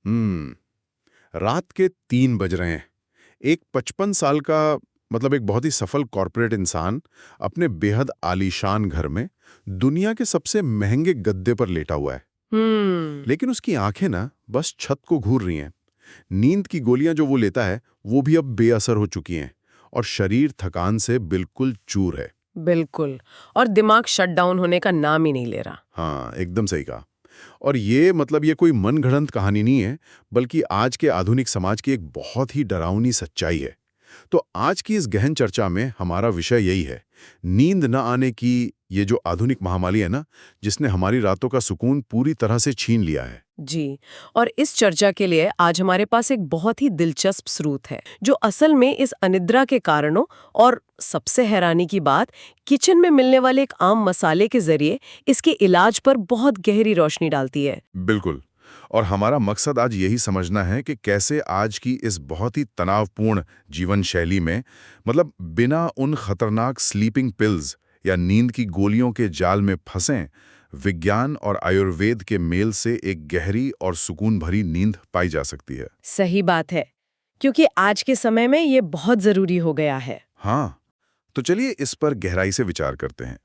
रात के 3 बज रहे हैं। एक 55 साल का मतलब एक बहुत ही सफल कॉर्पोरेट इंसान अपने बेहद आलीशान घर में दुनिया के सबसे महंगे गद्दे पर लेटा हुआ है। हम्म। लेकिन उसकी आंखें ना बस छत को घूर रही हैं। नींद की गोलियां जो वो लेता है वो भी अब बेअसर हो चुकी हैं और शरीर थकान से बिल्कुल चूर है। बिल्कुल। और दिमाग शट डाउन होने का नाम ही नहीं ले रहा। हाँ, एकदम सही कहा। और ये कोई मनगढ़ंत कहानी नहीं है, बल्कि आज के आधुनिक समाज की एक बहुत ही डरावनी सच्चाई है। तो आज की इस गहन चर्चा में हमारा विषय यही है, नींद न आने की ये जो आधुनिक महामारी है ना, जिसने हमारी रातों का सुकून पूरी तरह से छीन लिया है। जी। और इस चर्चा के लिए आज हमारे पास एक बहुत ही दिलचस्प स्रोत है जो असल में इस अनिद्रा के कारणों और सबसे हैरानी की बात किचन में मिलने वाले एक आम मसाले के जरिए इसके इलाज पर बहुत गहरी रोशनी डालती है। बिल्कुल। और हमारा मकसद आज यही समझना है कि कैसे आज की इस बहुत ही तनावपूर्ण जीवन शैली में मतलब बिना उन खतरनाक स्लीपिंग पिल्स या नींद की गोलियों के जाल में फंसें, विज्ञान और आयुर्वेद के मेल से एक गहरी और सुकून भरी नींद पाई जा सकती है। सही बात है, क्योंकि आज के समय में ये बहुत जरूरी हो गया है। हाँ, तो चलिए इस पर गहराई से विचार करते हैं।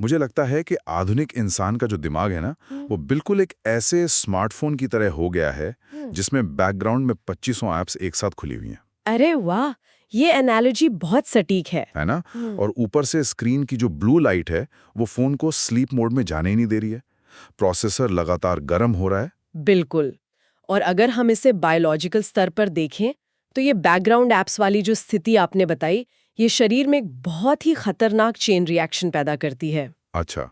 मुझे लगता है कि आधुनिक इंसान का जो दिमाग है ना, वो बिल्कुल एक ऐसे स्मार्टफोन की तरह हो गया है जिसमें बैकग्राउंड में 2500 ऐप्स एक साथ खुली हुई हैं। अरे वाह, ये एनालॉजी बहुत सटीक है ना? और ऊपर से स्क्रीन की जो ब्लू लाइट है, वो फोन को स्लीप मोड में जाने ही नहीं दे रही है। प्रोसेसर लगातार गर्म हो रहा है। बिल्कुल। और अगर हम इसे बायोलॉजिकल स्तर पर देखें तो ये बैकग्राउंड एप्स वाली जो स्थिति आपने बताई, ये शरीर में एक बहुत ही खतरनाक चेन रिएक्शन पैदा करती है। अच्छा,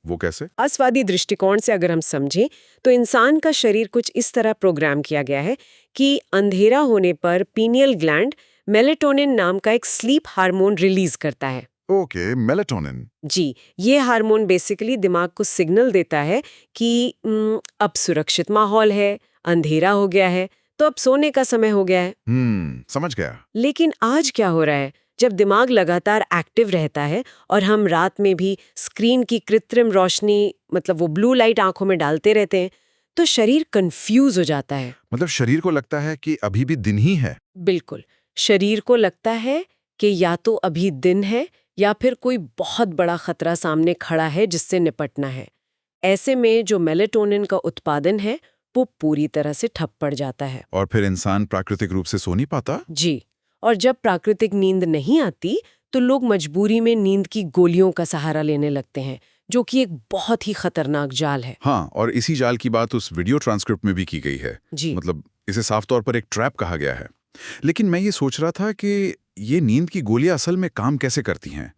वो कैसे? आसवादी दृष्टिकोण से अगर हम समझें तो इंसान का शरीर कुछ इस तरह प्रोग्राम किया गया है कि अंधेरा होने पर पीनियल ग्लैंड मेलेटोनिन नाम का एक स्लीप हार्मोन रिलीज करता है। Okay, melatonin. जी, ये हार्मोन बेसिकली दिमाग को सिग्नल देता है कि अब सुरक्षित माहौल है, अंधेरा हो गया है, तो अब सोने का समय हो गया है। समझ गया। लेकिन आज क्या हो रहा है, जब दिमाग लगातार एक्टिव रहता है और हम रात में भी स्क्रीन की कृत्रिम रोशनी मतलब वो ब्लू लाइट आंखों में डालते रहते हैं, तो शरीर कंफ्यूज हो जाता है। मतलब शरीर को लगता है कि अभी भी दिन ही है। बिल्कुल। शरीर को लगता है कि या तो अभी दिन है या फिर कोई बहुत बड़ा खतरा सामने खड़ा है जिससे निपटना है। ऐसे में जो मेलेटोनिन का उत्पादन है वो पूरी तरह से ठप पड़ जाता है। और फिर इंसान प्राकृतिक रूप से सो नहीं पाता। जी। और जब प्राकृतिक नींद नहीं आती तो लोग मजबूरी में नींद की गोलियों का सहारा लेने लगते हैं, जो कि एक बहुत ही खतरनाक जाल है। हाँ, और इसी जाल की बात उस वीडियो ट्रांसक्रिप्ट में भी की गई है। जी। मतलब इसे साफ तौर पर एक ट्रैप कहा गया है। लेकिन मैं ये सोच रहा था कि ये नींद की गोलियां असल में काम कैसे करती हैं,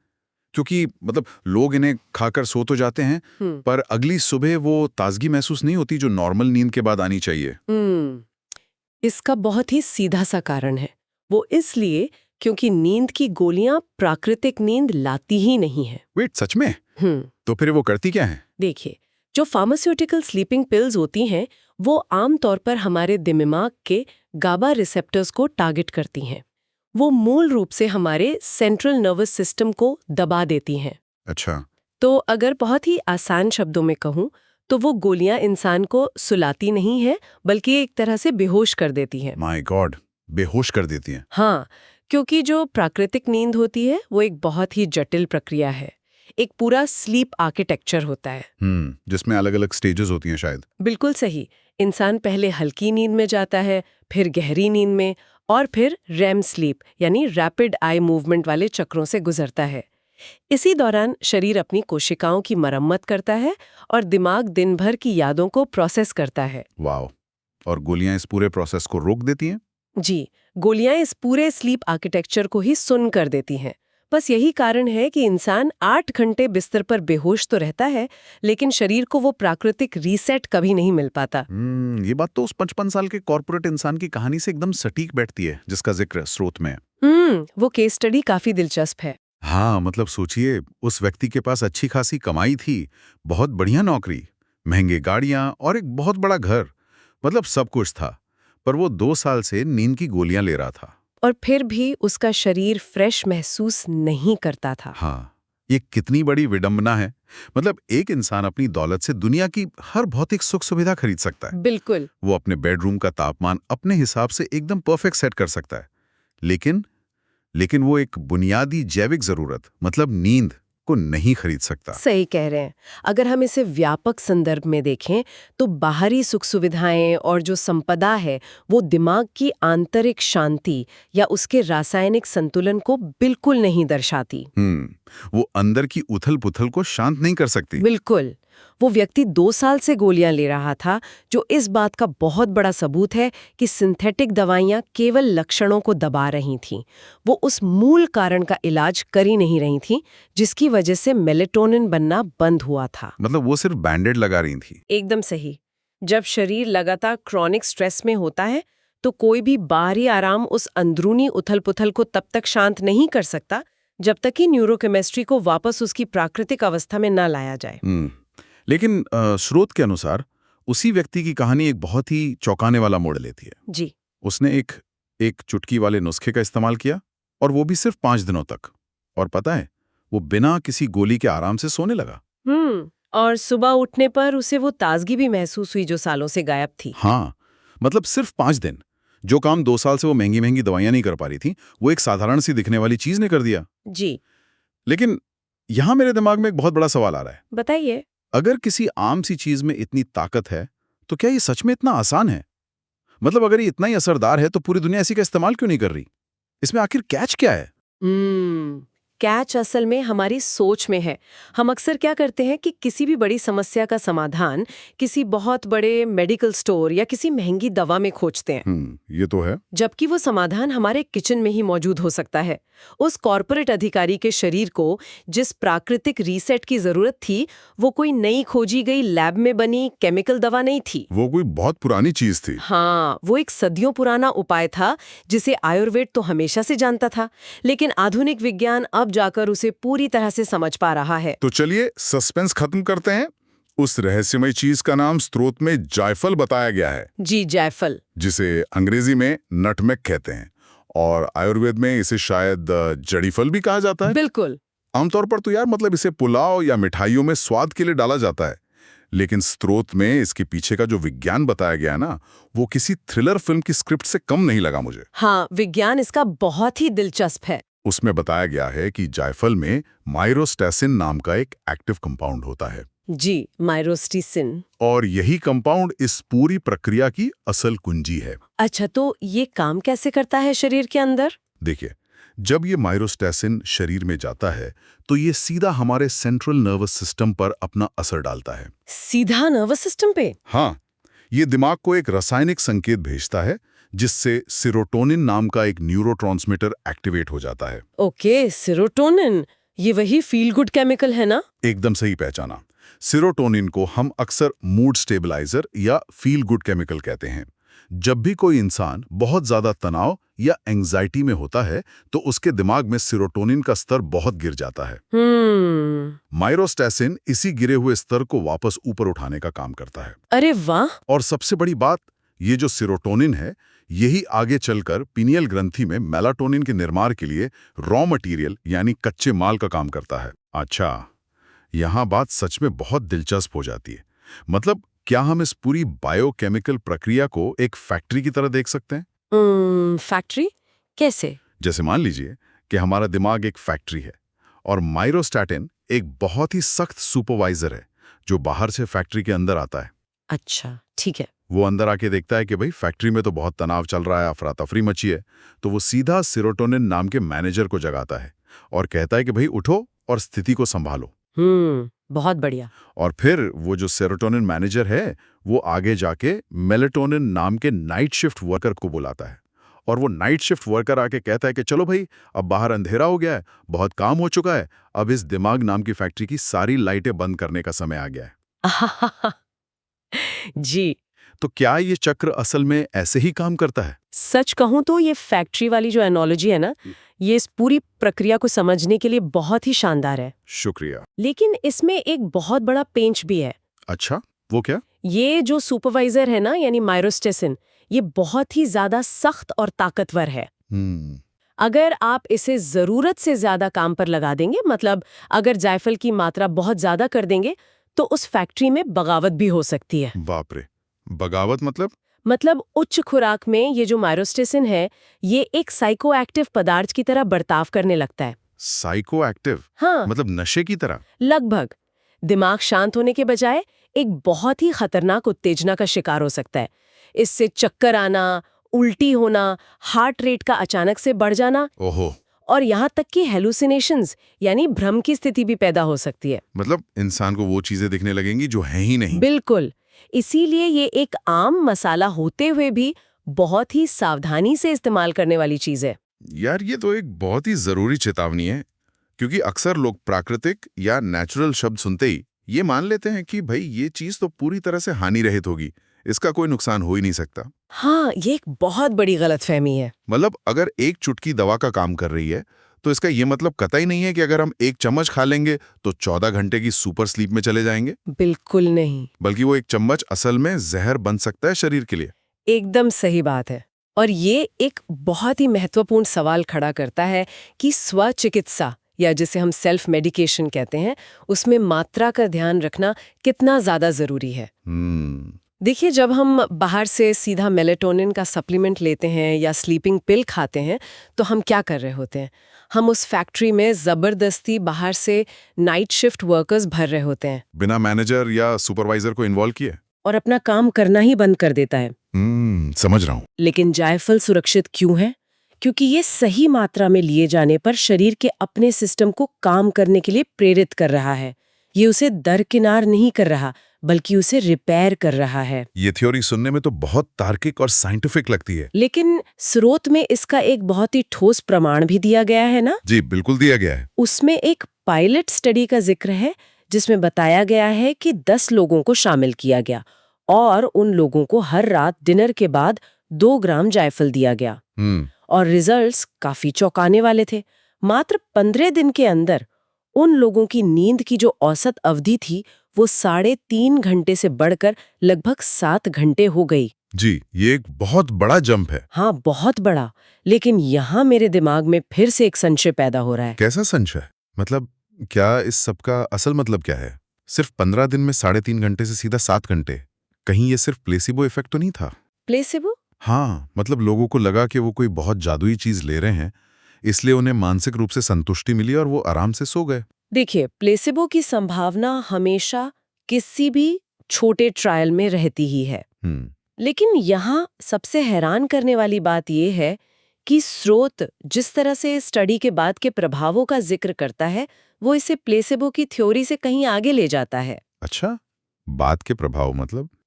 क्योंकि मतलब लोग इन्हें खाकर सो तो जाते हैं, पर अगली सुबह वो ताजगी महसूस नहीं होती जो नॉर्मल नींद के बाद आनी चाहिए। इसका बहुत ही सीधा सा कारण है। वो इसलिए क्योंकि नींद की गोलियां प्राकृतिक नींद लाती ही नहीं है। वेट, सच में? तो फिर वो करती क्या है? देखिए, जो फार्मास्यूटिकल स्लीपिंग पिल्स होती हैं वो आमतौर पर हमारे दिमाग के गाबा रिसेप्टर्स को टारगेट करती हैं। वो मूल रूप से हमारे सेंट्रल नर्वस सिस्टम को दबा देती हैं। अच्छा। तो अगर बहुत ही आसान शब्दों में कहूँ तो वो गोलियां इंसान को सुलाती नहीं है, बल्कि एक तरह से बेहोश कर देती हैं। माय गॉड, बेहोश कर देती हैं। हाँ, क्योंकि जो प्राकृतिक नींद होती है वो एक बहुत ही जटिल प्रक्रिया है। एक पूरा स्लीप आर्किटेक्चर होता है। जिसमें अलग अलग स्टेजेस होती हैं शायद। बिल्कुल सही। इंसान पहले हल्की नींद में जाता है, फिर गहरी नींद में, और फिर रेम स्लीप यानी रैपिड आई मूवमेंट वाले चक्रों से गुजरता है। इसी दौरान शरीर अपनी कोशिकाओं की मरम्मत करता है और दिमाग दिन भर की यादों को प्रोसेस करता है। वाओ। और गोलियां इस पूरे प्रोसेस को रोक देती हैं? जी, गोलियां इस पूरे स्लीप आर्किटेक्चर को ही सुन्न कर देती हैं। बस यही कारण है कि इंसान 8 घंटे बिस्तर पर बेहोश तो रहता है, लेकिन शरीर को वो प्राकृतिक रीसेट कभी नहीं मिल पाता। ये बात तो उस 55 साल के कॉर्पोरेट इंसान की कहानी से एकदम सटीक बैठती है, जिसका जिक्र स्रोत में। वो केस स्टडी काफी दिलचस्प है। हाँ, मतलब सोचिए, उस व्यक्ति के पास अच्छी खासी कमाई थी, बहुत बढ़िया नौकरी, महंगी गाड़ियां और एक बहुत बड़ा घर, मतलब सब कुछ था। पर वो 2 साल से नींद की गोलियां ले रहा था। और फिर भी उसका शरीर फ्रेश महसूस नहीं करता था। हाँ, ये कितनी बड़ी विडंबना है। मतलब एक इंसान अपनी दौलत से दुनिया की हर भौतिक सुख सुविधा खरीद सकता है। बिल्कुल। वो अपने बेडरूम का तापमान अपने हिसाब से एकदम परफेक्ट सेट कर सकता है। लेकिन लेकिन वो एक बुनियादी जैविक जरूरत मतलब नींद को नहीं खरीद सकता। सही कह रहे हैं। अगर हम इसे व्यापक संदर्भ में देखें तो बाहरी सुख सुविधाएं और जो संपदा है वो दिमाग की आंतरिक शांति या उसके रासायनिक संतुलन को बिल्कुल नहीं दर्शाती। वो अंदर की उथल-पुथल को शांत नहीं कर सकती। बिल्कुल। वो व्यक्ति 2 साल से गोलियां ले रहा था, जो इस बात का बहुत बड़ा सबूत है कि सिंथेटिक दवाइयां केवल लक्षणों को दबा रही थीं। वो उस मूल कारण का इलाज कर ही नहीं रही थीं, जिसकी वजह से मेलेटोनिन बनना बंद हुआ था। मतलब वो सिर्फ बैंडेड लगा रही थी। एकदम सही। जब शरीर लगातार क्रॉनिक स्ट्रेस में होता है, तो कोई भी बाहरी आराम उस अंदरूनी उथल-पुथल को तब तक शांत नहीं कर सकता, जब तक कि न्यूरोकेमिस्ट्री को वापस उसकी प्राकृतिक अवस्था में न लाया जाए। लेकिन स्रोत के अनुसार उसी व्यक्ति की कहानी एक बहुत ही चौंकाने वाला मोड़ लेती है। जी। उसने एक चुटकी वाले नुस्खे का इस्तेमाल किया और वो भी सिर्फ 5 दिनों तक। और पता है, वो बिना किसी गोली के आराम से सोने लगा। और सुबह उठने पर उसे वो ताजगी भी महसूस हुई जो सालों से गायब थी। हाँ, मतलब सिर्फ 5 दिन। जो काम 2 साल से वो महंगी-महंगी दवाइयां नहीं कर पा रही थी, वो एक साधारण सी दिखने वाली चीज ने कर दिया। जी। लेकिन यहां मेरे दिमाग में एक बहुत बड़ा सवाल आ रहा है। बताइए। अगर किसी आम सी चीज में इतनी ताकत है, तो क्या ये सच में इतना आसान है? मतलब अगर ये इतना ही असरदार है, तो पूरी दुनिया इसी का इस्तेमाल क्यों नहीं कर रही? इसमें आखिर कैच क्या है? कैच असल में हमारी सोच में है। हम अक्सर क्या करते हैं कि किसी भी बड़ी समस्या का समाधान किसी बहुत बड़े मेडिकल स्टोर या किसी महंगी दवा में खोजते हैं। ये तो है। जबकि वो समाधान हमारे किचन में ही मौजूद हो सकता है। उस कॉर्पोरेट अधिकारी के शरीर को जिस प्राकृतिक रीसेट की जरूरत थी, वो कोई नई खोजी गई लैब में बनी केमिकल दवा नहीं थी। वो कोई बहुत पुरानी चीज थी। हाँ, वो एक सदियों पुराना उपाय था जिसे आयुर्वेद तो हमेशा से जानता था, लेकिन आधुनिक विज्ञान अब जाकर उसे पूरी तरह से समझ पा रहा है। तो चलिए सस्पेंस खत्म करते हैं। उस रहस्यमय चीज का नाम स्रोत में जायफल बताया गया है। जी, जायफल। जिसे अंग्रेजी में नटमेग कहते हैं और आयुर्वेद में इसे शायद जड़ी फल भी कहा जाता है। बिल्कुल। आमतौर पर तो यार मतलब इसे पुलाव या मिठाइयों में स्वाद के लिए डाला जाता है, लेकिन स्रोत में इसके पीछे का जो विज्ञान बताया गया है ना, वो किसी थ्रिलर फिल्म की स्क्रिप्ट से कम नहीं लगा मुझे। हाँ, विज्ञान इसका बहुत ही दिलचस्प है। उसमें बताया गया है कि जायफल में माइरोस्टैसिन नाम का एक एक्टिव कंपाउंड होता है। जी, माइरोस्टिसिन। और यही कंपाउंड इस पूरी प्रक्रिया की असल कुंजी है। अच्छा, तो ये काम कैसे करता है शरीर के अंदर? देखिए, जब ये माइरोस्टैसिन शरीर में जाता है, तो ये सीधा हमारे सेंट्रल नर्वस सिस्टम पर अपना असर डालता है। सीधा नर्वस सिस्टम पे? हाँ, ये दिमाग को एक रासायनिक संकेत भेजता है, जिससे सेरोटोनिन नाम का एक न्यूरोट्रांसमीटर एक्टिवेट हो जाता है। Okay, serotonin. ये वही फील गुड केमिकल है ना? एकदम सही पहचाना। सेरोटोनिन को हम अक्सर मूड स्टेबलाइजर या फील गुड केमिकल कहते हैं। जब भी कोई इंसान बहुत ज्यादा तनाव या एंजाइटी में होता है, तो उसके दिमाग में सेरोटोनिन का स्तर बहुत गिर जाता है। माइरोस्टैसिन इसी गिरे हुए स्तर को वापस ऊपर उठाने का काम करता है। अरे वाह! और सबसे बड़ी बात, ये जो सेरोटोनिन है, यही आगे चलकर पीनियल ग्रंथि में मेलाटोनिन के निर्माण के लिए रॉ मटेरियल यानी कच्चे माल का काम करता है। अच्छा, यहाँ बात सच में बहुत दिलचस्प हो जाती है। मतलब क्या हम इस पूरी बायोकेमिकल प्रक्रिया को एक फैक्ट्री की तरह देख सकते हैं? फैक्ट्री? कैसे? जैसे मान लीजिए कि हमारा दिमाग एक फैक्ट्री है और माइरोस्टैटिन एक बहुत ही सख्त सुपरवाइजर है जो बाहर से फैक्ट्री के अंदर आता है। अच्छा, ठीक है। वो अंदर आके देखता है कि भाई फैक्ट्री में तो बहुत तनाव चल रहा है, अफरा तफरी मची है, तो वो सीधा सेरोटोनिन नाम के मैनेजर को जगाता है और कहता है कि भाई उठो और स्थिति को संभालो। बहुत बढ़िया। और फिर वो जो सेरोटोनिन मैनेजर है, वो आगे जाके मेलेटोनिन नाम के नाइट शिफ्ट वर्कर को बुलाता है और वो नाइट शिफ्ट वर्कर आके कहता है कि चलो भाई, अब बाहर अंधेरा हो गया है, बहुत काम हो चुका है, अब इस दिमाग नाम की फैक्ट्री की सारी लाइटें बंद करने का समय आ गया है। जी। तो क्या ये चक्र असल में ऐसे ही काम करता है? सच कहूं तो ये फैक्ट्री वाली जो एनोलॉजी है ना, ये इस पूरी प्रक्रिया को समझने के लिए बहुत ही शानदार है। शुक्रिया। लेकिन इसमें एक बहुत बड़ा पेंच भी है। अच्छा, वो क्या? ये जो सुपरवाइजर है ना, यानी माइरोस्टेसिन, ये बहुत ही ज्यादा सख्त और ताकतवर है। अगर आप इसे जरूरत से ज्यादा काम पर लगा देंगे, मतलब अगर जायफल की मात्रा बहुत ज्यादा कर देंगे, तो उस फैक्ट्री में बगावत भी हो सकती है। बाप रे, बगावत मतलब उच्च खुराक में ये जो माइरोस्टिसिन है, ये एक साइकोएक्टिव पदार्थ की तरह बर्ताव करने लगता है। Psycho active? हाँ, मतलब नशे की तरह? लगभग। दिमाग शांत होने के बजाय एक बहुत ही खतरनाक उत्तेजना का शिकार हो सकता है। इससे चक्कर आना, उल्टी होना, हार्ट रेट का अचानक से बढ़ जाना, ओहो, और यहाँ तक कि हेलुसिनेशंस यानी भ्रम की स्थिति भी पैदा हो सकती है। मतलब इंसान को वो चीजें दिखने लगेंगी जो हैं ही नहीं। बिल्कुल। इसीलिए ये एक आम मसाला होते हुए भी बहुत ही सावधानी से इस्तेमाल करने वाली चीज है। यार ये तो एक बहुत ही जरूरी चेतावनी है, क्योंकि अक्सर लोग प्राकृतिक या नेचुरल शब्द सुनते ही ये मान लेते हैं कि भाई ये चीज तो पूरी तरह से हानि रहित होगी, इसका कोई नुकसान हो ही नहीं सकता। हाँ, ये एक बहुत बड़ी गलतफहमी है। मतलब अगर एक चुटकी दवा का काम कर रही है, तो इसका ये मतलब कतई नहीं है कि अगर हम एक चम्मच खा लेंगे तो 14 घंटे की सुपर स्लीप में चले जाएंगे। बिल्कुल नहीं। बल्कि वो एक चम्मच असल में जहर बन सकता है शरीर के लिए। एकदम सही बात है। और ये एक बहुत ही महत्वपूर्ण सवाल खड़ा करता है कि स्वचिकित्सा या जिसे हम सेल्फ मेडिकेशन कहते हैं, उसमें मात्रा का ध्यान रखना कितना ज्यादा जरूरी है। देखिए, जब हम बाहर से सीधा मेलेटोनिन का सप्लीमेंट लेते हैं या स्लीपिंग पिल खाते हैं, तो हम क्या कर रहे होते हैं? हम उस फैक्ट्री में जबरदस्ती बाहर से नाइट शिफ्ट वर्कर्स भर रहे होते हैं, बिना मैनेजर या सुपरवाइजर को इन्वॉल्व किए। और अपना काम करना ही बंद कर देता है। समझ रहा हूँ। लेकिन जायफल सुरक्षित क्यों है? क्योंकि ये सही मात्रा में लिए जाने पर शरीर के अपने सिस्टम को काम करने के लिए प्रेरित कर रहा है। ये उसे दरकिनार नहीं कर रहा, बल्कि उसे रिपेयर कर रहा है। ये थ्योरी सुनने में तो बहुत तार्किक और साइंटिफिक लगती है। लेकिन स्रोत में इसका एक बहुत ही ठोस प्रमाण भी दिया गया है ना? जी बिल्कुल दिया गया है। उसमें एक पायलट स्टडी का जिक्र है, जिसमें बताया गया है कि 10 लोगों को शामिल किया गया और उन लोगों को हर रात डिनर के बाद 2 ग्राम जायफल दिया गया। और रिजल्ट्स काफी चौंकाने वाले थे। मात्र 15 दिन के अंदर उन लोगों की नींद की जो औसत अवधि थी, वो 3.5 घंटे से बढ़कर लगभग 7 घंटे हो गई। जी, ये एक बहुत बड़ा जंप है। हाँ, बहुत बड़ा। लेकिन यहाँ मेरे दिमाग में फिर से एक संशय पैदा हो रहा है। कैसा संशय? मतलब क्या इस सब का असल मतलब क्या है? सिर्फ 15 दिन में 3.5 घंटे से सीधा 7 घंटे, कहीं ये सिर्फ प्लेसिबो इफेक्ट तो नहीं था? प्लेसिबो? हाँ, मतलब लोगों को लगा कि वो कोई बहुत जादुई चीज ले रहे हैं, इसलिए उन्हें मानसिक रूप से संतुष्टि मिली और वो आराम से सो गए। देखिए, प्लेसिबो की संभावना हमेशा किसी भी छोटे ट्रायल में रहती ही है। लेकिन यहाँ सबसे हैरान करने वाली बात यह है कि स्रोत जिस तरह से स्टडी के बाद के प्रभावों का जिक्र करता है, वो इसे प्लेसिबो की थ्योरी से कहीं आगे ले जाता है। अच्छा, बाद के प्रभाव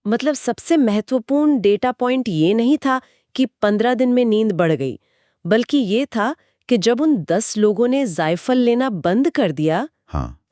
मतलब सबसे महत्वपूर्ण डेटा पॉइंट ये नहीं था कि 15 दिन में नींद बढ़ गई, बल्कि ये था कि जब उन 10 लोगों ने जायफल लेना बंद कर दिया,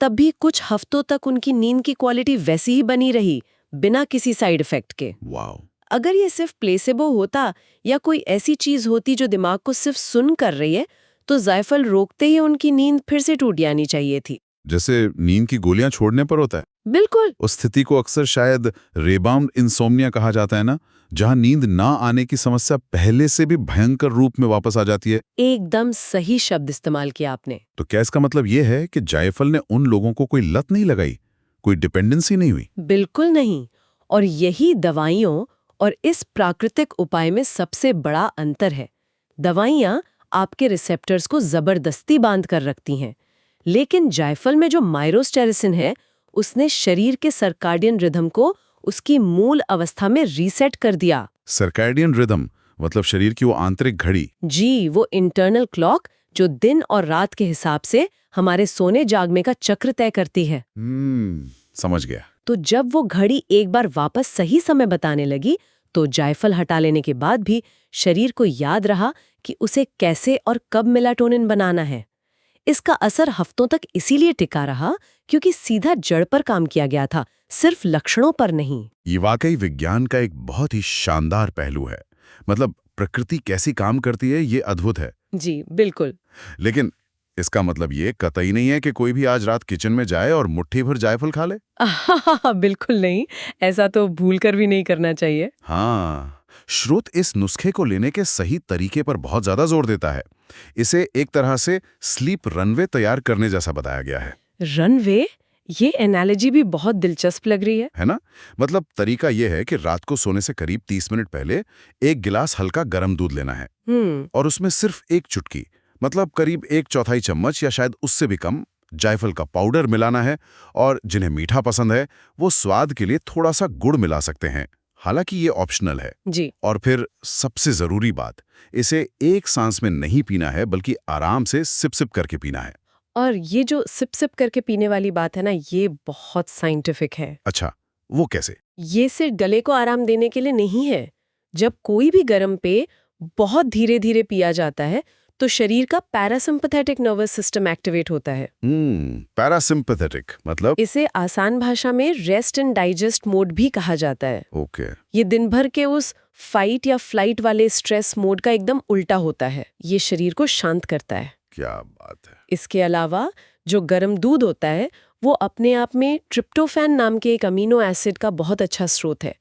तब भी कुछ हफ्तों तक उनकी नींद की क्वालिटी वैसी ही बनी रही, बिना किसी साइड इफेक्ट के। वाओ! अगर ये सिर्फ प्लेसेबो होता या कोई ऐसी चीज होती जो दिमाग को सिर्फ सुन कर रही है, तो जायफल रोकते ही उनकी नींद फिर से टूट जानी चाहिए थी। जैसे नींद की गोलियां छोड़ने पर होता है। बिल्कुल। उस स्थिति को अक्सर शायद रेबाउंड इंसोम्निया कहा जाता है ना, जहां नींद ना आने की समस्या पहले से भी भयंकर रूप में वापस आ जाती है। एकदम सही शब्द इस्तेमाल किया आपने। तो क्या इसका मतलब यह है कि जायफल ने उन लोगों को कोई लत नहीं लगाई, कोई डिपेंडेंसी नहीं हुई? बिल्कुल नहीं। और यही दवाइयों और इस प्राकृतिक उपाय में सबसे बड़ा अंतर है। दवाइयाँ आपके रिसेप्टर्स को जबरदस्ती बांध कर रखती हैं, लेकिन जायफल में जो माइरोस्टेरिसिन है, उसने शरीर के सर्काडियन रिदम को उसकी मूल अवस्था में रीसेट कर दिया। सर्काडियन रिदम मतलब शरीर की वो आंतरिक घड़ी? जी, वो इंटरनल क्लॉक जो दिन और रात के हिसाब से हमारे सोने जागने का चक्र तय करती है। समझ गया। तो जब वो घड़ी एक बार वापस सही समय बताने लगी, तो जायफल हटा लेने के बाद भी शरीर को याद रहा कि उसे कैसे और कब मेलाटोनिन बनाना है। इसका असर हफ्तों तक इसीलिए टिका रहा क्योंकि सीधा जड़ पर काम किया गया था, सिर्फ लक्षणों पर नहीं। ये वाकई विज्ञान का एक बहुत ही शानदार पहलू है। मतलब प्रकृति कैसी काम करती है, ये अद्भुत है। जी बिल्कुल। लेकिन इसका मतलब ये कतई नहीं है कि कोई भी आज रात किचन में जाए और मुट्ठी भर जायफल खा ले। बिल्कुल नहीं, ऐसा तो भूल कर भी नहीं करना चाहिए। हाँ, स्रोत इस नुस्खे को लेने के सही तरीके पर बहुत ज्यादा जोर देता है। इसे एक तरह से स्लीप रनवे तैयार करने जैसा बताया गया है। रनवे? ये एनालॉजी भी बहुत दिलचस्प लग रही है। ना? मतलब तरीका यह है कि रात को सोने से करीब 30 मिनट पहले एक गिलास हल्का गर्म दूध लेना है और उसमें सिर्फ एक चुटकी, मतलब करीब 1/4 चम्मच या शायद उससे भी कम जायफल का पाउडर मिलाना है। और जिन्हें मीठा पसंद है वो स्वाद के लिए थोड़ा सा गुड़ मिला सकते हैं, हालांकि ये ऑप्शनल है जी। और फिर सबसे जरूरी बात, इसे एक सांस में नहीं पीना है बल्कि आराम से सिप सिप करके पीना है। और ये जो सिप सिप करके पीने वाली बात है ना, ये बहुत साइंटिफिक है। अच्छा, वो कैसे? ये सिर्फ गले को आराम देने के लिए नहीं है। जब कोई भी गर्म पेय बहुत धीरे धीरे पिया जाता है तो शरीर का पैरासिम्पैथेटिक नर्वस सिस्टम एक्टिवेट होता है। पैरासिम्पैथेटिक मतलब? इसे आसान भाषा में रेस्ट एंड डाइजेस्ट मोड भी कहा जाता है। ओके। ये दिन भर के उस फाइट या फ्लाइट वाले स्ट्रेस मोड का एकदम उल्टा होता है। ये शरीर को शांत करता है। क्या बात है। इसके अलावा जो गर्म दूध होता है वो अपने आप में ट्रिप्टोफैन नाम के एक अमीनो एसिड का बहुत अच्छा स्रोत है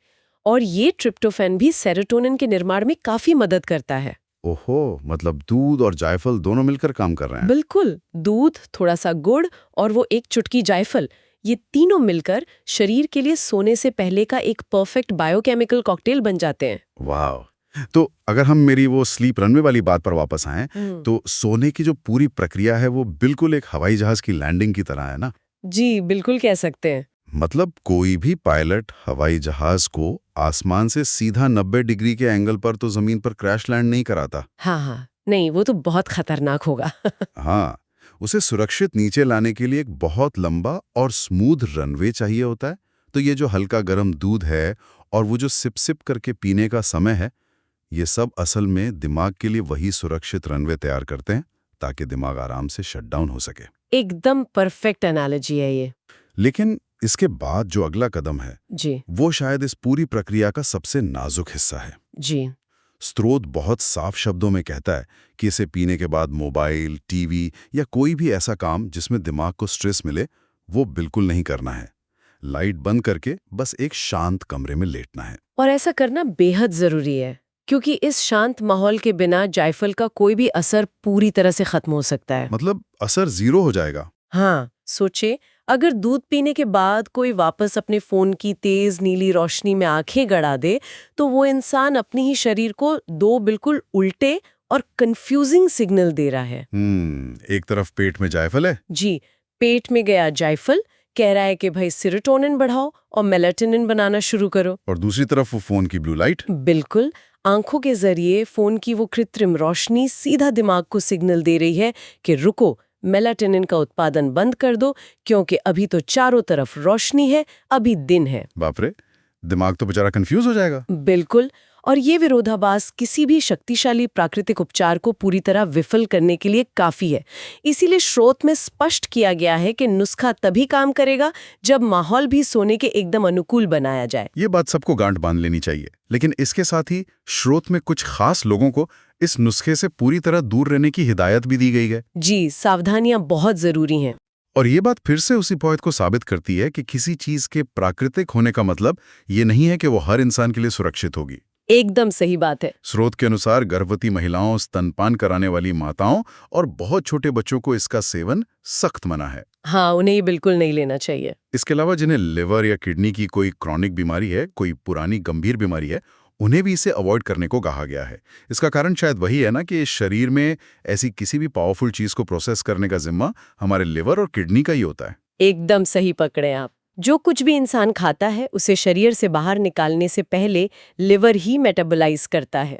और ये ट्रिप्टोफैन भी सेरोटोनिन के निर्माण में काफी मदद करता है। ओहो, मतलब दूध और जायफल दोनों मिलकर काम कर रहे हैं। बिल्कुल, दूध, थोड़ा सा गुड़ और वो एक चुटकी जायफल, ये तीनों मिलकर शरीर के लिए सोने से पहले का एक परफेक्ट बायोकेमिकल कॉकटेल बन जाते हैं। वाह। तो अगर हम मेरी वो स्लीप रनवे वाली बात पर वापस आएं, तो सोने की जो पूरी प्रक्रिया है वो बिल्कुल एक हवाई जहाज की लैंडिंग की तरह है ना? जी, बिल्कुल कह सकते हैं। मतलब कोई भी पायलट हवाई जहाज को आसमान से सीधा 90 डिग्री के एंगल पर तो जमीन पर क्रैश लैंड नहीं कराता। हाँ, नहीं, वो तो बहुत खतरनाक होगा। हाँ, उसे सुरक्षित नीचे लाने के लिए एक बहुत लंबा और स्मूथ रनवे चाहिए होता है। तो ये जो हल्का गर्म दूध है और वो जो सिप सिप करके पीने का समय है, ये सब असल में दिमाग के लिए वही सुरक्षित रनवे तैयार करते हैं ताकि दिमाग आराम से शट डाउन हो सके। एकदम परफेक्ट एनालॉजी है ये। लेकिन इसके बाद जो अगला कदम है जी। वो शायद इस पूरी प्रक्रिया का सबसे नाजुक हिस्सा है। जी। स्रोत बहुत साफ शब्दों में कहता है कि इसे पीने के बाद मोबाइल, टीवी या कोई भी ऐसा काम जिसमें दिमाग को स्ट्रेस मिले वो बिल्कुल नहीं करना है। लाइट बंद करके बस एक शांत कमरे में लेटना है। और ऐसा करना बेहद जरूरी है क्योंकि इस शांत माहौल के बिना जायफल का कोई भी असर पूरी तरह से खत्म हो सकता है। मतलब असर जीरो हो जाएगा। हाँ, सोचे अगर दूध पीने के बाद कोई वापस अपने फोन की तेज नीली रोशनी में आंखें गड़ा दे तो वो इंसान अपने ही शरीर को दो बिल्कुल उल्टे और कंफ्यूजिंग सिग्नल दे रहा है। एक तरफ पेट में जायफल है। जी, पेट में गया जायफल कह रहा है कि भाई सेरोटोनिन बढ़ाओ और मेलाटोनिन बनाना शुरू करो। और दूसरी तरफ वो फोन की ब्लू लाइट। बिल्कुल, आंखों के जरिए फोन की वो कृत्रिम रोशनी सीधा दिमाग को सिग्नल दे रही है कि रुको, मेलाटोनिन का उत्पादन बंद कर दो क्योंकि अभी तो चारों तरफ रोशनी है, अभी दिन है। बाप रे, दिमाग तो बेचारा कंफ्यूज हो जाएगा। बिल्कुल, और ये विरोधाभास किसी भी शक्तिशाली प्राकृतिक उपचार को पूरी तरह विफल करने के लिए काफी है। इसीलिए स्रोत में स्पष्ट किया गया है कि नुस्खा तभी काम करेगा जब माहौल भी सोने के एकदम अनुकूल बनाया जाए। ये बात सबको गांठ बांध लेनी चाहिए। लेकिन इसके साथ ही स्रोत में कुछ खास लोगों को इस नुस्खे से पूरी तरह दूर रहने की हिदायत भी दी गई है। जी, सावधानियां बहुत जरूरी हैं। और ये बात फिर से उसी पॉइंट को साबित करती है कि किसी चीज के प्राकृतिक होने का मतलब ये नहीं है कि वो हर इंसान के लिए सुरक्षित होगी। एकदम सही बात है। स्रोत के अनुसार गर्भवती महिलाओं, स्तनपान कराने वाली माताओं और बहुत छोटे बच्चों को इसका सेवन सख्त मना है। हाँ, उन्हें ये बिल्कुल नहीं लेना चाहिए। इसके अलावा जिन्हें लिवर या किडनी की कोई क्रॉनिक बीमारी है, कोई पुरानी गंभीर बीमारी है, उन्हें भी इसे अवॉइड करने को कहा गया है। इसका कारण शायद वही है ना कि शरीर में ऐसी किसी भी पावरफुल चीज को प्रोसेस करने का जिम्मा हमारे लिवर और किडनी का ही होता है। एकदम सही पकड़े आप। जो कुछ भी इंसान खाता है उसे शरीर से बाहर निकालने से पहले लिवर ही मेटाबोलाइज करता है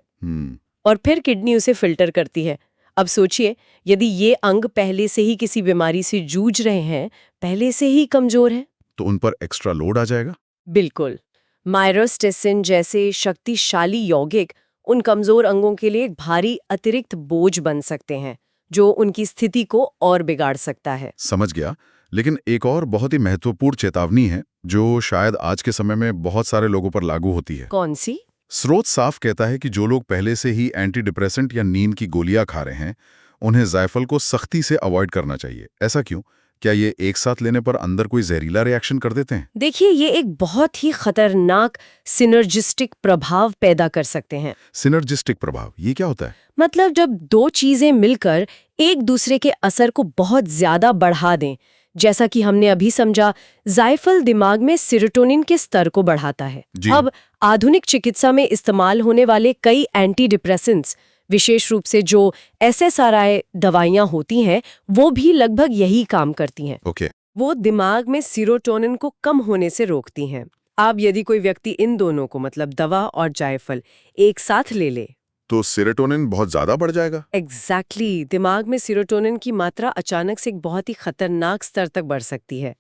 और फिर किडनी उसे फिल्टर करती है। अब सोचिए, यदि ये अंग पहले से ही किसी बीमारी से जूझ रहे हैं, पहले से ही कमजोर हैं, तो उन पर एक्स्ट्रा लोड आ जाएगा। बिल्कुल, मायरोस्टेसिन जैसे शक्तिशाली यौगिक उन कमजोर अंगों के लिए एक भारी अतिरिक्त बोझ बन सकते हैं जो उनकी स्थिति को और बिगाड़ सकता है। समझ गया। लेकिन एक और बहुत ही महत्वपूर्ण चेतावनी है जो शायद आज के समय में बहुत सारे लोगों पर लागू होती है। कौन सी? स्रोत साफ कहता है कि जो लोग पहले से ही एंटी डिप्रेसेंट या नींद की गोलियां खा रहे हैं, उन्हें जायफल को सख्ती से अवॉइड करना चाहिए। ऐसा क्यों? क्या ये एक साथ लेने पर अंदर कोई जहरीला रिएक्शन कर देते हैं? देखिए, ये एक बहुत ही खतरनाक सिनर्जिस्टिक प्रभाव पैदा कर सकते हैं। सिनर्जिस्टिक प्रभाव, ये क्या होता है? मतलब जब दो चीजें मिलकर एक दूसरे के असर को बहुत ज्यादा बढ़ा दें, जैसा कि हमने अभी समझा, जायफल दिमाग में सेरोटोनिन के स्तर को बढ़ाता है। जी। अब आधुनिक चिकित्सा में इस्तेमाल होने वाले कई एंटी डिप्रेसेंट्स, विशेष रूप से जो SSRI दवाइयां होती हैं, वो भी लगभग यही काम करती हैं। ओके। वो दिमाग में सेरोटोनिन को कम होने से रोकती हैं। अब यदि कोई व्यक्ति इन दोनों को, मतलब दवा और जायफल, एक साथ ले तो सेरोटोनिन बहुत ज्यादा बढ़ जाएगा? एग्जैक्टली दिमाग में सेरोटोनिन की मात्रा अचानक से एक बहुत ही खतरनाक स्तर तक बढ़ सकती है,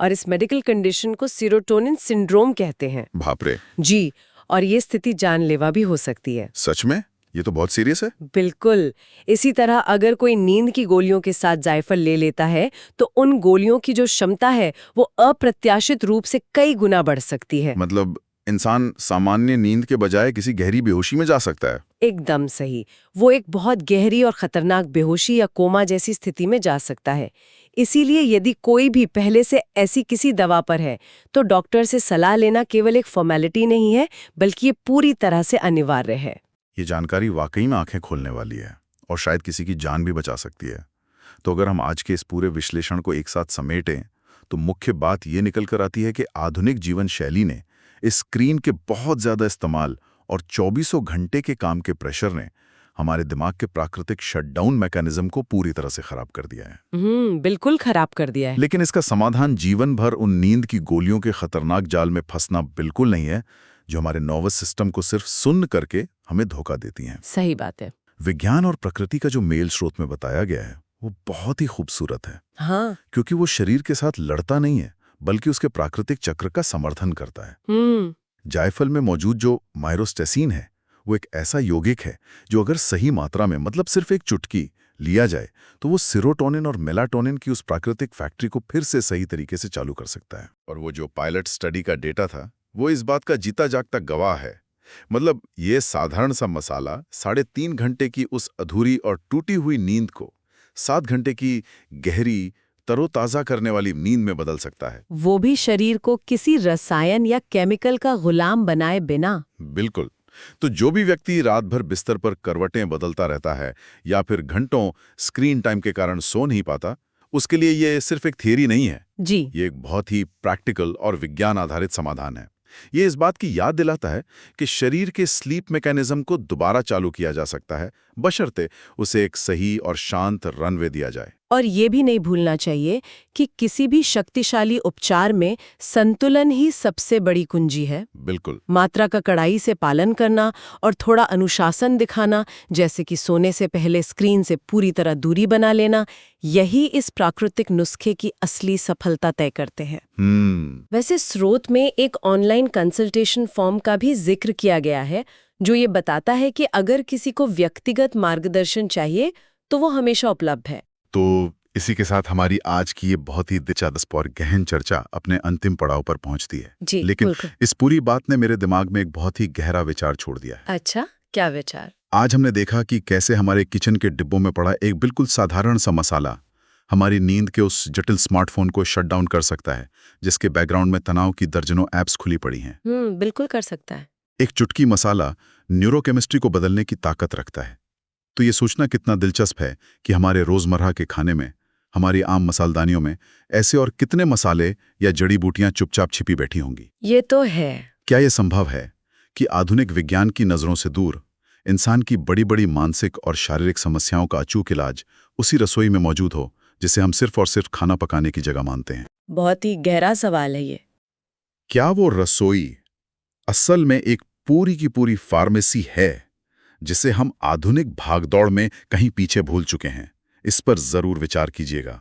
और इस मेडिकल कंडीशन को सेरोटोनिन सिंड्रोम कहते हैं। बाप रे। जी, और ये स्थिति जानलेवा भी हो सकती है। सच में? ये तो बहुत सीरियस है। बिल्कुल। इसी तरह अगर कोई नींद की गोलियों के साथ जायफल ले लेता है, तो उन गोलियों की जो क्षमता है वो अप्रत्याशित रूप से कई गुना बढ़ सकती है। मतलब इंसान सामान्य नींद के बजाय किसी गहरी बेहोशी में जा सकता है? एकदम सही। वो एक बहुत गहरी और खतरनाक बेहोशी या कोमा जैसी स्थिति में जा सकता है। इसीलिए यदि कोई भी पहले से ऐसी किसी दवा पर है, तो डॉक्टर से सलाह लेना केवल एक फॉर्मेलिटी नहीं है, बल्कि ये पूरी तरह से अनिवार्य है। ये जानकारी वाकई में आंखें खोलने वाली है और शायद किसी की जान भी बचा सकती है। तो अगर हम आज के इस पूरे विश्लेषण को एक साथ समेटें, तो मुख्य बात ये निकल कर आती है कि आधुनिक जीवन शैली ने, इस स्क्रीन के बहुत ज्यादा इस्तेमाल और 24 घंटे के काम के प्रेशर ने हमारे दिमाग के प्राकृतिक शटडाउन मैकेनिज्म को पूरी तरह से खराब कर दिया है। बिल्कुल खराब कर दिया है। लेकिन इसका समाधान जीवन भर उन नींद की गोलियों के खतरनाक जाल में फंसना बिल्कुल नहीं है, जो हमारे नर्वस सिस्टम को सिर्फ सुन्न करके हमें धोखा देती हैं। सही बात है। विज्ञान और प्रकृति का जो मेल स्रोत में बताया गया है, वो बहुत ही खूबसूरत है। हाँ। क्योंकि वो शरीर के साथ लड़ता नहीं है, बल्कि उसके प्राकृतिक चक्र का समर्थन करता है। जायफल में मौजूद जो माइरोस्टेसिन है, वो एक ऐसा यौगिक है जो अगर सही मात्रा में, मतलब सिर्फ एक चुटकी लिया जाए, तो वो सेरोटोनिन और मेलाटोनिन की उस प्राकृतिक फैक्ट्री को फिर से सही तरीके से चालू कर सकता है। और वो जो पायलट स्टडी का डेटा था, वो इस बात का जीता जागता गवाह है। मतलब ये साधारण सा मसाला 3.5 घंटे की उस अधूरी और टूटी हुई नींद को 7 घंटे की गहरी तरोताजा करने वाली नींद में बदल सकता है। वो भी शरीर को किसी रसायन या केमिकल का गुलाम बनाए बिना। बिल्कुल। तो जो भी व्यक्ति रात भर बिस्तर पर करवटें बदलता रहता है या फिर घंटों स्क्रीन टाइम के कारण सो नहीं पाता, उसके लिए ये सिर्फ एक थियरी नहीं है जी, ये एक बहुत ही प्रैक्टिकल और विज्ञान आधारित समाधान है। ये इस बात की याद दिलाता है कि शरीर के स्लीप मैकेनिज्म को दोबारा चालू किया जा सकता है, बशर्ते उसे एक सही और शांत रनवे दिया जाए। और ये भी नहीं भूलना चाहिए कि किसी भी शक्तिशाली उपचार में संतुलन ही सबसे बड़ी कुंजी है। बिल्कुल। मात्रा का कड़ाई से पालन करना और थोड़ा अनुशासन दिखाना, जैसे कि सोने से पहले स्क्रीन से पूरी तरह दूरी बना लेना, यही इस प्राकृतिक नुस्खे की असली सफलता तय करते हैं। वैसे स्रोत में एक ऑनलाइन कंसल्टेशन फॉर्म का भी जिक्र किया गया है, जो ये बताता है कि अगर किसी को व्यक्तिगत मार्गदर्शन चाहिए तो वो हमेशा उपलब्ध है। तो इसी के साथ हमारी आज की ये बहुत ही दिलचस्प और गहन चर्चा अपने अंतिम पड़ाव पर पहुंचती है। जी, लेकिन बिल्कुल। इस पूरी बात ने मेरे दिमाग में एक बहुत ही गहरा विचार छोड़ दिया है। अच्छा, क्या विचार? आज हमने देखा कि कैसे हमारे किचन के डिब्बों में पड़ा एक बिल्कुल साधारण सा मसाला हमारी नींद के उस जटिल स्मार्टफोन को शट डाउन कर सकता है, जिसके बैकग्राउंड में तनाव की दर्जनों ऐप्स खुली पड़ी हैं। बिल्कुल कर सकता है। एक चुटकी मसाला न्यूरोकेमिस्ट्री को बदलने की ताकत रखता है। तो ये सोचना कितना दिलचस्प है कि हमारे रोजमर्रा के खाने में, हमारी आम मसालदानियों में ऐसे और कितने मसाले या जड़ी बूटियां चुपचाप छिपी बैठी होंगी। ये तो है। क्या यह संभव है कि आधुनिक विज्ञान की नजरों से दूर इंसान की बड़ी बड़ी मानसिक और शारीरिक समस्याओं का अचूक इलाज उसी रसोई में मौजूद हो, जिसे हम सिर्फ और सिर्फ खाना पकाने की जगह मानते हैं? बहुत ही गहरा सवाल है ये। क्या वो रसोई असल में एक पूरी की पूरी फार्मेसी है, जिसे हम आधुनिक भागदौड़ में कहीं पीछे भूल चुके हैं? इस पर जरूर विचार कीजिएगा।